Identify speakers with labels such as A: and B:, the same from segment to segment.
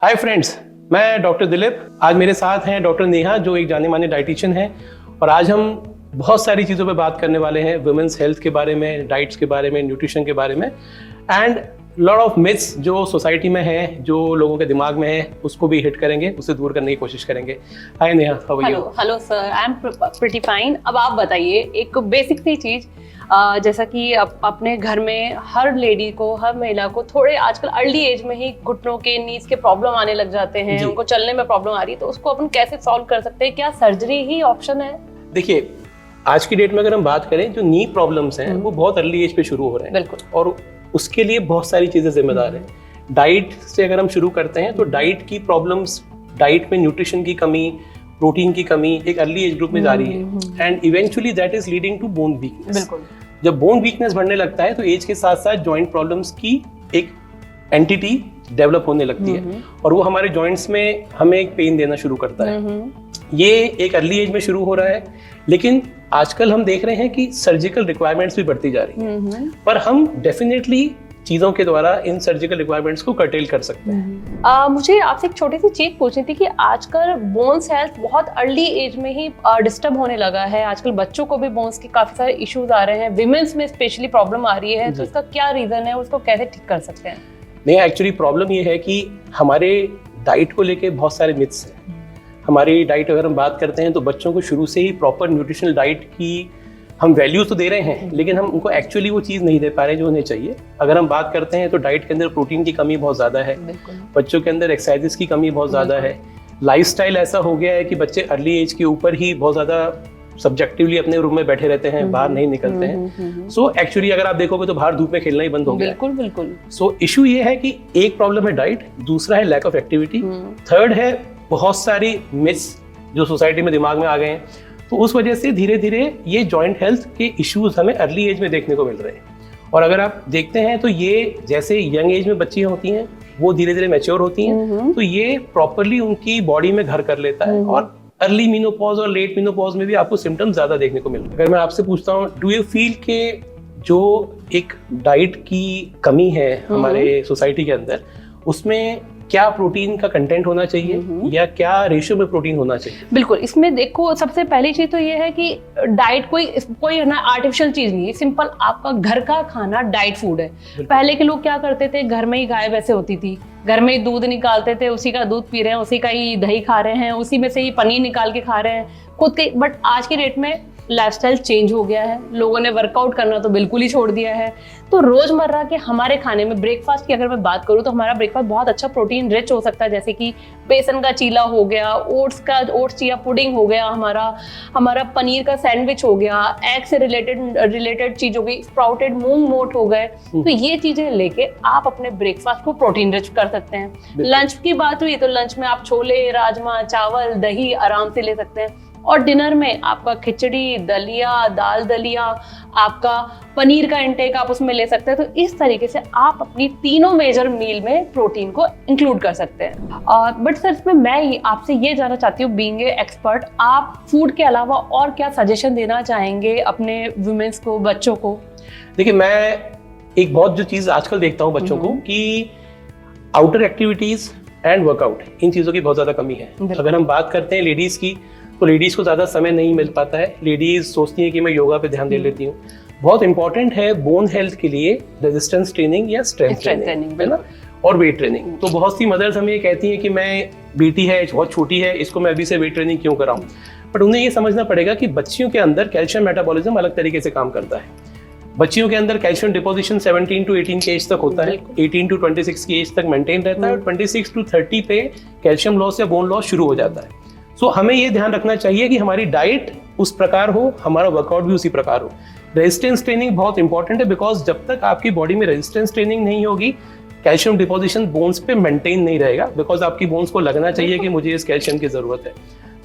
A: Hi friends, मैं doctor Dilip. आज मेरे साथ हैं डॉक्टर नेहा, जो एक जाने माने डाइटिशियन हैं, और आज हम बहुत सारी चीज़ों पे बात करने वाले हैं। वुमेन्स हेल्थ के बारे में, डाइट्स के बारे में, न्यूट्रिशन के बारे में, एंड लॉट ऑफ मिथ्स जो सोसाइटी में है, जो लोगों के दिमाग में है, उसको भी हिट करेंगे, उसे दूर करने की कोशिश करेंगे। Hi Neha, how are you?
B: Hello sir, I am pretty fine. अब आप बताइए एक बेसिक सी चीज़, जैसा कि अपने घर में हर लेडी को, हर महिला को थोड़े आजकल अर्ली एज में ही घुटनों के, नीज के प्रॉब्लम आने लग जाते हैं, उनको चलने में प्रॉब्लम आ रही है, तो उसको अपन कैसे सॉल्व कर सकते हैं? क्या सर्जरी ही ऑप्शन है?
A: देखिए, आज की डेट में अगर हम बात करें, जो नी प्रॉब्लम्स हैं वो बहुत अर्ली एज पे शुरू हो रहे हैं।
B: बिल्कुल।
A: और उसके लिए बहुत सारी चीज़ें जिम्मेदार हैं। डाइट से अगर हम शुरू करते हैं तो डाइट की प्रॉब्लम्स, डाइट में न्यूट्रिशन की कमी, प्रोटीन की कमी एक अर्ली एज ग्रुप में जा रही है, and eventually that is leading to bone weakness.
B: बिल्कुल।
A: जब बोन वीकनेस बढ़ने लगता है तो एज के साथ साथ जॉइंट प्रॉब्लम्स की एक एंटिटी डेवलप होने लगती है, और वो हमारे जॉइंट्स में हमें एक पेन देना शुरू करता है। ये एक अर्ली एज में शुरू हो रहा है, लेकिन आजकल हम देख रहे हैं कि सर्जिकल रिक्वायरमेंट्स भी बढ़ती जा रही हैं, पर हम डेफिनेटली चीज़ों के द्वारा इन सर्जिकल रिक्वायरमेंट्स को कर्टेल कर सकते हैं।
B: मुझे आपसे एक छोटी सी चीज पूछनी थी कि आजकल बोन्स हेल्थ बहुत अर्ली एज में ही डिस्टर्ब होने लगा है। आजकल बच्चों को भी बोन्स के काफी सारे इश्यूज आ रहे हैं, विमेन्स में स्पेशली प्रॉब्लम आ रही है, तो इसका क्या रीजन है, उसको कैसे ठीक कर सकते हैं?
A: नहीं, एक्चुअली प्रॉब्लम ये है कि हमारे डाइट को लेके बहुत सारे मिथ्स हैं। हमारी डाइट अगर हम बात करते हैं तो बच्चों को शुरू से ही प्रॉपर न्यूट्रिशनल डाइट की हम वैल्यूज तो दे रहे हैं, लेकिन हम उनको एक्चुअली वो चीज़ नहीं दे पा रहे जो उन्हें चाहिए। अगर हम बात करते हैं तो डाइट के अंदर प्रोटीन की कमी बहुत ज़्यादा है, बच्चों के अंदर एक्सरसाइजेस की कमी बहुत ज़्यादा है, लाइफस्टाइल ऐसा हो गया है कि बच्चे अर्ली एज के ऊपर ही बहुत ज़्यादा सब्जेक्टिवली अपने रूम में बैठे रहते हैं, बाहर नहीं निकलते हैं। सो एक्चुअली अगर आप देखोगे तो बाहर धूप में खेलना ही बंद हो गया।
B: बिल्कुल बिल्कुल।
A: सो इशू ये है कि एक प्रॉब्लम है डाइट, दूसरा है लैक ऑफ एक्टिविटी, थर्ड है बहुत सारी मिथ्स जो सोसाइटी में दिमाग में आ गए हैं। तो उस वजह से धीरे धीरे ये जॉइंट हेल्थ के इश्यूज हमें अर्ली एज में देखने को मिल रहे हैं। और अगर आप देखते हैं तो ये जैसे यंग एज में बच्चियां होती हैं, वो धीरे धीरे मैच्योर होती हैं, तो ये प्रॉपरली उनकी बॉडी में घर कर लेता है, और अर्ली मीनोपॉज और लेट मीनोपॉज में भी आपको सिम्टम्स ज्यादा देखने को मिल रहे हैं। अगर मैं आपसे पूछता हूँ, डू यू फील के जो एक डाइट की कमी है हमारे सोसाइटी के अंदर, उसमें क्या प्रोटीन का कंटेंट होना चाहिए या क्या रेशियो में प्रोटीन होना चाहिए?
B: बिल्कुल। इसमें देखो, सबसे पहली चीज तो ये है कि डाइट कोई ना आर्टिफिशियल चीज नहीं है, सिंपल आपका घर का खाना डाइट फूड है। पहले के लोग क्या करते थे, घर में ही गाय भैंसे होती थी, घर में ही दूध निकालते थे, उसी का दूध पी रहे हैं, उसी का ही दही खा रहे हैं, उसी में से ही पनीर निकाल के खा रहे हैं खुद के। बट आज के डेट में लाइफस्टाइल चेंज हो गया है, लोगों ने वर्कआउट करना तो बिल्कुल ही छोड़ दिया है। तो रोजमर्रा के हमारे खाने में ब्रेकफास्ट की अगर मैं बात करूँ तो हमारा ब्रेकफास्ट बहुत अच्छा प्रोटीन रिच हो सकता है, जैसे कि बेसन का चीला हो गया, ओट्स चिया पुडिंग हो गया, हमारा पनीर का सैंडविच हो गया, एग से रिलेटेड चीज हो गई, स्प्राउटेड मूंग मोट हो गए। तो ये चीजें लेके आप अपने ब्रेकफास्ट को प्रोटीन रिच कर सकते हैं। लंच की बात हुई तो लंच में आप छोले, राजमा, चावल, दही आराम से ले सकते हैं, और डिनर में आपका खिचड़ी, दलिया, दाल दलिया, आपका पनीर का इंटेक आप उसमें ले सकते हैं। तो इस तरीके से आप अपनी तीनों मेजर मील में प्रोटीन को इंक्लूड कर सकते हैं। बट सर, इसमें मैं आपसे ये जानना चाहती हूँ, बीइंग ए एक्सपर्ट, आप फूड के अलावा और क्या सजेशन देना चाहेंगे अपने वुमेन्स को, बच्चों को?
A: देखिए, मैं एक बहुत जो चीज़ आजकल देखता हूँ बच्चों को, कि आउटर एक्टिविटीज़ एंड वर्कआउट, इन चीज़ों की बहुत ज़्यादा कमी है। अगर हम बात करते हैं लेडीज़ की, तो लेडीज़ को ज़्यादा समय नहीं मिल पाता है। लेडीज़ सोचती हैं कि मैं योगा पे ध्यान दे लेती हूँ। बहुत इंपॉर्टेंट है बोन हेल्थ के लिए रेजिस्टेंस ट्रेनिंग या स्ट्रेंथ ट्रेनिंग, है ना, और वेट ट्रेनिंग। तो बहुत सी मदर्स हमें ये कहती हैं कि मैं बेटी है, बहुत छोटी है, इसको मैं अभी से वेट ट्रेनिंग क्यों कराऊँ? बट उन्हें ये समझना पड़ेगा कि बच्चियों के अंदर कैल्शियम मेटाबॉलिज्म अलग तरीके से काम करता है। बच्चियों के अंदर कैल्शियम डिपोजिशन 17 to 18 के एज तक होता है, 18 to 26 की एज तक मेंटेन रहता है, और 26 to 30 पे कैल्शियम लॉस या बोन लॉस शुरू हो जाता है। सो हमें ये ध्यान रखना चाहिए कि हमारी डाइट उस प्रकार हो, हमारा वर्कआउट भी उसी प्रकार हो। रेजिस्टेंस ट्रेनिंग बहुत इंपॉर्टेंट है, बिकॉज जब तक आपकी बॉडी में रेजिस्टेंस ट्रेनिंग नहीं होगी, कैल्शियम डिपोजिशन बोन्स पे मेंटेन नहीं रहेगा, बिकॉज आपकी बोन्स को लगना चाहिए कि मुझे इस कैल्शियम की जरूरत है।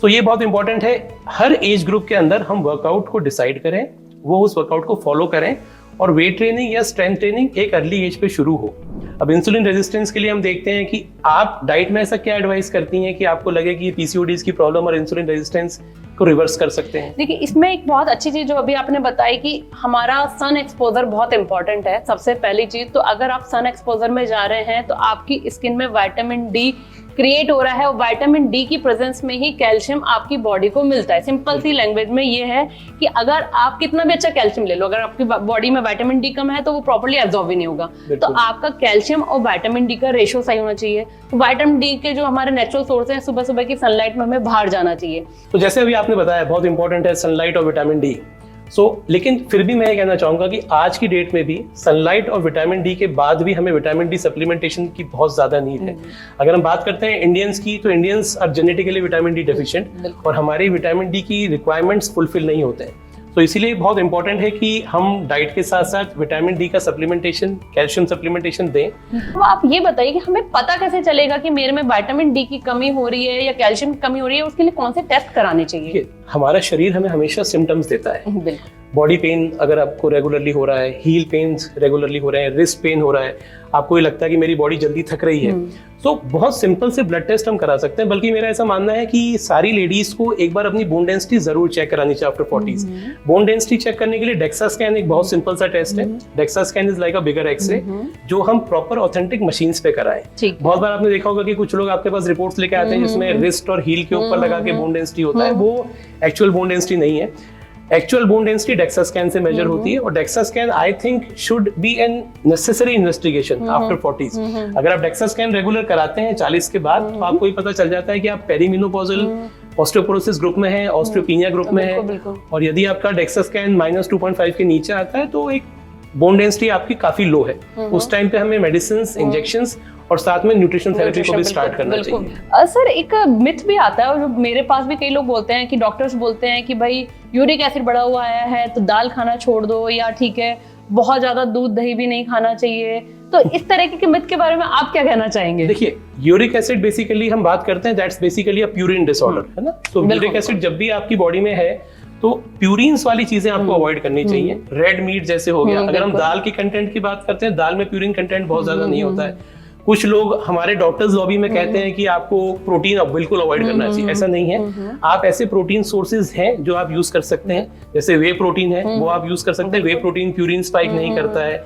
A: तो ये बहुत इंपॉर्टेंट है, हर एज ग्रुप के अंदर हम वर्कआउट को डिसाइड करें, वो उस वर्कआउट को फॉलो करें, और वेट ट्रेनिंग या स्ट्रेंथ ट्रेनिंग एक अर्ली एज पे शुरू हो। अब इंसुलिन रेजिस्टेंस के लिए हम देखते हैं कि आप डाइट में ऐसा क्या एडवाइस करती हैं कि आपको लगे कि पीसीओडीज की प्रॉब्लम और इंसुलिन रेजिस्टेंस को रिवर्स कर सकते हैं?
B: देखिए, इसमें एक बहुत अच्छी चीज जो अभी आपने बताई कि हमारा सन एक्सपोजर बहुत इंपॉर्टेंट है। सबसे पहली चीज तो अगर आप सन एक्सपोजर में जा रहे हैं तो आपकी स्किन में विटामिन डी क्रिएट हो रहा है और विटामिन डी की प्रेजेंस में ही कैल्शियम आपकी बॉडी को मिलता है। सिंपल सी लैंग्वेज में ये है कि अगर आप कितना भी अच्छा कैल्शियम ले लो, अगर आपकी बॉडी में विटामिन डी कम है तो वो प्रॉपर्ली एब्जॉर्ब ही नहीं होगा। तो आपका कैल्शियम और विटामिन डी का रेशो सही होना चाहिए। तो विटामिन डी के जो हमारे नेचुरल सोर्स हैं, सुबह सुबह की सनलाइट में हमें बाहर जाना चाहिए।
A: तो जैसे अभी आपने बताया बहुत इंपॉर्टेंट है सनलाइट और विटामिन डी। लेकिन फिर भी मैं ये कहना चाहूंगा कि आज की डेट में भी सनलाइट और विटामिन डी के बाद भी हमें विटामिन डी सप्लीमेंटेशन की बहुत ज्यादा नीड है। अगर हम बात करते हैं इंडियंस की, तो Indians are genetically vitamin D deficient और हमारी विटामिन डी की रिक्वायरमेंट्स फुलफिल नहीं होते हैं। तो इसीलिए बहुत इंपॉर्टेंट है कि हम डाइट के साथ साथ विटामिन डी का सप्लीमेंटेशन, कैल्शियम सप्लीमेंटेशन दें।
B: तो आप ये बताइए कि हमें पता कैसे चलेगा कि मेरे में विटामिन डी की कमी हो रही है या कैल्शियम की कमी हो रही है, उसके लिए कौन से टेस्ट कराने चाहिए?
A: हमारा शरीर हमें हमेशा सिम्टम्स देता है। बॉडी पेन अगर आपको रेगुलरली हो रहा है, हील पेन्स रेगुलरली हो रहे हैं, रिस्ट पेन हो रहा है, आपको ये लगता है कि मेरी बॉडी जल्दी थक रही है, तो बहुत सिंपल से ब्लड टेस्ट हम करा सकते हैं। बल्कि मेरा ऐसा मानना है कि सारी लेडीज को एक बार अपनी बोन डेंसिटी जरूर चेक करानी चाहिए after 40s। Bone density check करने के लिए डेक्सा स्कैन एक बहुत सिंपल सा टेस्ट है। DEXA scan is like a bigger x ray, जो हम प्रॉपर ऑथेंटिक मशीन्स पे कराएं। बहुत बार आपने देखा होगा कि कुछ लोग आपके पास रिपोर्ट्स लेके आते हैं जिसमें रिस्ट और हील के ऊपर लगा के बोन डेंसिटी होता है, वो एक्चुअल बोन डेंसिटी नहीं है। Actual bone density DEXA scan से मेजर होती है और DEXA scan I think should be an necessary investigation after 40s। अगर आप डेक्सा स्कैन रेगुलर कराते हैं 40 के बाद, तो आपको ये पता चल जाता है कि आप पेरीमेनोपॉजल ऑस्टियोपोरोसिस ग्रुप में है, ऑस्टियोपीनिया ग्रुप में है। और यदि आपका डेक्सा स्कैन -2.5 के नीचे आता है तो एक बोन डेंसिटी आपकी काफी लो है। उस टाइम पे हमें मेडिसिन, इंजेक्शंस और साथ में न्यूट्रिशन थेरेपी को भी स्टार्ट करना चाहिए।
B: सर एक मिथ भी आता है और जो मेरे पास भी कई लोग बोलते हैं कि डॉक्टर्स बोलते हैं कि भाई यूरिक एसिड बढ़ा हुआ आया है तो दाल खाना छोड़ दो, या ठीक है बहुत ज्यादा दूध दही भी नहीं खाना चाहिए। तो इस तरह के मिथ के बारे में आप क्या कहना चाहेंगे?
A: देखिए, यूरिक एसिड बेसिकली हम बात करते हैं that's basically a purine disorder, है ना। तो यूरिक एसिड जब भी आपकी बॉडी में है तो प्यूरिन्स वाली चीजें आपको अवॉइड करनी चाहिए। रेड मीट जैसे हो गया। अगर हम दाल के कंटेंट की बात करते हैं, दाल में प्यूरिन कंटेंट बहुत ज्यादा नहीं होता है। कुछ लोग हमारे डॉक्टर्स लॉबी में कहते हैं कि आपको प्रोटीन बिल्कुल अवॉइड करना चाहिए, ऐसा नहीं है। आप ऐसे प्रोटीन सोर्सेज हैं जो आप यूज कर सकते हैं, जैसे वे प्रोटीन है वो आप यूज कर सकते हैं। वे प्रोटीन प्यूरिन स्पाइक नहीं करता है।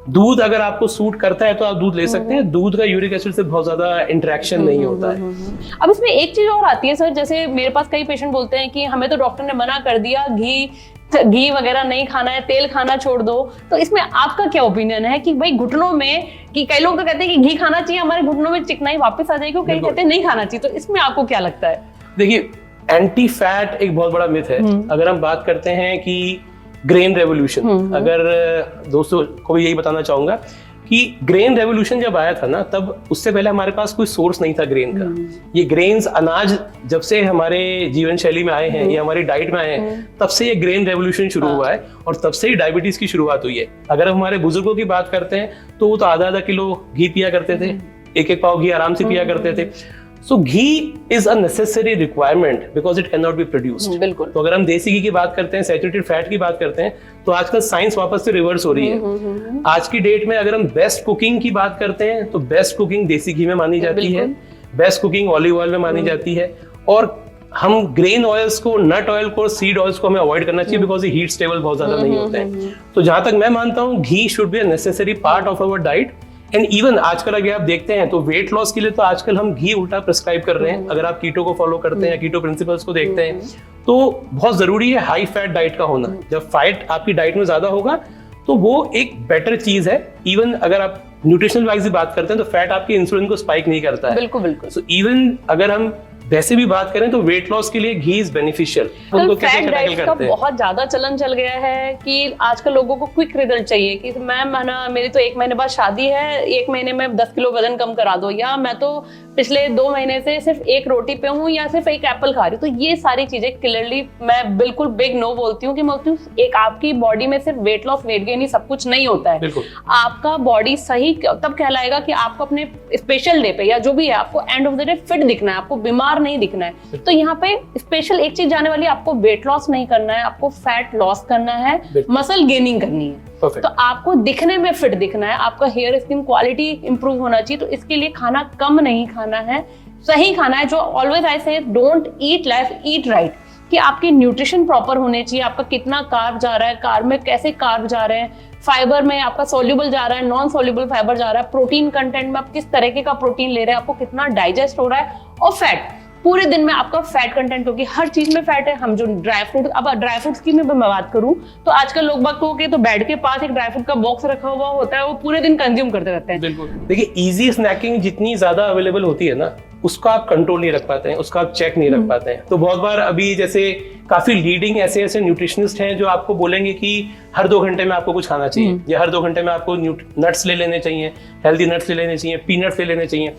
A: दूध अगर आपको सूट करता है तो आप दूध ले सकते हैं। दूध का यूरिक एसिड से बहुत ज्यादा इंटरेक्शन नहीं होता है।
B: अब इसमें एक चीज और आती है सर, जैसे मेरे पास कई पेशेंट बोलते हैं कि हमें तो डॉक्टर ने मना कर दिया, घी वगैरह नहीं खाना है, तेल खाना छोड़ दो। तो इसमें आपका क्या ओपिनियन है कि भाई घुटनों में, कि कई लोग तो कहते हैं कि घी खाना चाहिए, हमारे घुटनों में चिकनाई वापस आ जाएगी, कई कहते हैं नहीं खाना चाहिए। तो इसमें आपको क्या लगता है?
A: देखिए, एंटी फैट एक बहुत बड़ा मिथ है। अगर हम बात करते हैं कि ग्रेन रेवोल्यूशन, अगर दोस्तों को भी यही बताना चाहूंगा कि ग्रेन रेवोल्यूशन जब आया था ना, तब उससे पहले हमारे पास कोई सोर्स नहीं था ग्रेन का। ये ग्रेन्स, अनाज जब से हमारे जीवन शैली में आए हैं या हमारी डाइट में आए हैं, तब से ये ग्रेन रेवोल्यूशन शुरू हुआ है और तब से ही डायबिटीज की शुरुआत हुई है। अगर हम हमारे बुजुर्गों की बात करते हैं तो वो तो आधा किलो घी पिया करते थे, एक पाव घी आराम से पिया करते थे। So ghee is a necessary requirement because it cannot be produced.
B: बिल्कुल।
A: तो अगर हम देसी घी की बात करते हैं, सैचुरेटेड फैट की बात करते हैं, तो आजकल साइंस वापस से रिवर्स हो रही है। आज की डेट में अगर हम बेस्ट कुकिंग की बात करते हैं तो बेस्ट कुकिंग देसी घी में मानी जाती है, बेस्ट कुकिंग ऑलिव ऑयल में मानी जाती है। और हम ग्रेन ऑयल्स को, नट ऑयल को, सीड ऑयल्स को हमें अवॉइड करना चाहिए बिकॉज ये हीट स्टेबल बहुत ज्यादा नहीं होते हैं। तो जहां तक मैं मानता हूँ, ghee should be a necessary part of our diet. And even आजकल अगर आप देखते हैं तो वेट लॉस के लिए तो आजकल हम घी उल्टा प्रिस्क्राइब कर रहे हैं। अगर आप कीटो को फॉलो करते हैं या कीटो प्रिंसिपल्स को देखते हैं, तो बहुत जरूरी है हाई फैट डाइट का होना। जब फैट आपकी डाइट में ज्यादा होगा तो वो एक बेटर चीज है। इवन अगर आप न्यूट्रिशनल वाइज बात करते हैं तो फैट आपके इंसुलिन को स्पाइक नहीं करता है।
B: बिल्कुल बिल्कुल।
A: सो इवन अगर हम वैसे भी बात करें तो वेट लॉस के लिए घी इज बेनिफिशियल।
B: उनको फैट डाइट का बहुत ज्यादा चलन चल गया है कि आजकल लोगों को क्विक रिजल्ट चाहिए कि मैम मेरी तो 1 महीने बाद शादी है, 1 महीने में 10 किलो वजन कम करा दो, या मैं तो पिछले 2 महीने से सिर्फ 1 रोटी पे हूँ या सिर्फ 1 एप्पल खा रही हूँ। तो ये सारी चीजें क्लियरली मैं बिल्कुल बिग नो बोलती हूँ कि मैं एक आपकी बॉडी में सिर्फ वेट लॉस, वेट गेन ही सब कुछ नहीं होता है। आपका बॉडी सही तब कहलाएगा कि आपको अपने स्पेशल डे पे या जो भी है, आपको end of the day fit दिखना है, आपको बीमार नहीं दिखना है। तो यहाँ पे स्पेशल एक चीज जाने वाली, आपको वेट लॉस नहीं करना है, आपको फैट लॉस करना है, मसल गेनिंग करनी है। तो आपको दिखने में फिट दिखना है, आपका हेयर स्किन क्वालिटी इंप्रूव होना चाहिए। तो इसके लिए खाना कम नहीं खाना है, सही खाना है। जो ऑलवेज आई से, don't eat less, eat right. कि आपके न्यूट्रिशन प्रॉपर होने चाहिए, आपका कितना कार्ब जा रहा है, कार्ब में कैसे कार्ब जा रहे हैं, फाइबर में आपका सोल्यूबल जा रहा है, नॉन सोल्यूबल फाइबर जा रहा है, प्रोटीन कंटेंट में आप किस तरीके का प्रोटीन ले रहे हैं, आपको कितना डाइजेस्ट हो रहा है, और फैट पूरे दिन में आपका फैट कंटेंट, क्योंकि हर चीज में फैट है। हम जो ड्राई फ्रूट, अब ड्राई फ्रूट्स की मैं बात करूं तो आजकल लोग बात को तो बेड के पास एक ड्राई फ्रूट का बॉक्स रखा हुआ होता है, वो पूरे दिन कंज्यूम करते रहते हैं।
A: बिल्कुल, देखिए इजी स्नैकिंग जितनी ज्यादा अवेलेबल होती है ना, उसका आप कंट्रोल नहीं रख पाते हैं, उसका आप चेक नहीं रख पाते हैं। तो बहुत बार अभी जैसे काफी लीडिंग ऐसे न्यूट्रिशनिस्ट हैं जो आपको बोलेंगे कि हर 2 घंटे में आपको कुछ खाना चाहिए, या हर 2 घंटे में आपको नट्स ले लेने चाहिए, हेल्दी नट्स ले लेने चाहिए, पीनट्स ले लेने चाहिए।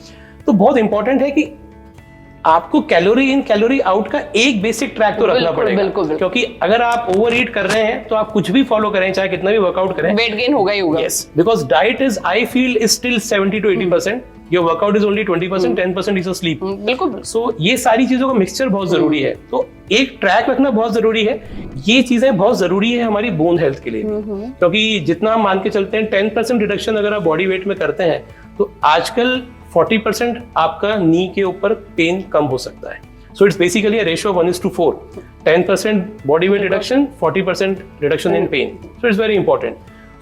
A: तो बहुत इंपॉर्टेंट है कि आपको कैलोरी इन कैलोरी आउट का एक बेसिक ट्रैक तो रखना पड़ेगा, क्योंकि अगर आप ओवर ईट कर रहे हैं तो आप कुछ भी फॉलो करें, चाहे कितना भी वर्कआउट करें,
B: वेट गेन होगा ही होगा।
A: Yes, because diet is, I feel, is still 70 to 80%, your workout is only 20%, 10% is sleep.
B: बिल्कुल।
A: सो ये सारी चीजों का मिक्सचर बहुत जरूरी है, तो एक ट्रैक रखना बहुत जरूरी है। ये चीजें बहुत जरूरी है हमारी बोन हेल्थ के लिए, क्योंकि जितना हम मान के चलते हैं 10% रिडक्शन अगर आप बॉडी वेट में करते हैं तो आजकल 40% आपका नी के ऊपर पेन कम हो सकता है। So it's basically a ratio 1:4, 10% body weight reduction, 40% reduction in pen. So it's very important.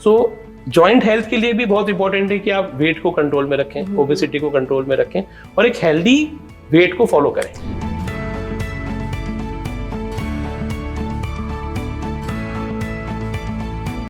A: So joint health के लिए भी बहुत इंपॉर्टेंट है कि आप वेट को कंट्रोल में रखें, ओबेसिटी को कंट्रोल में रखें और एक हेल्दी वेट को फॉलो करें।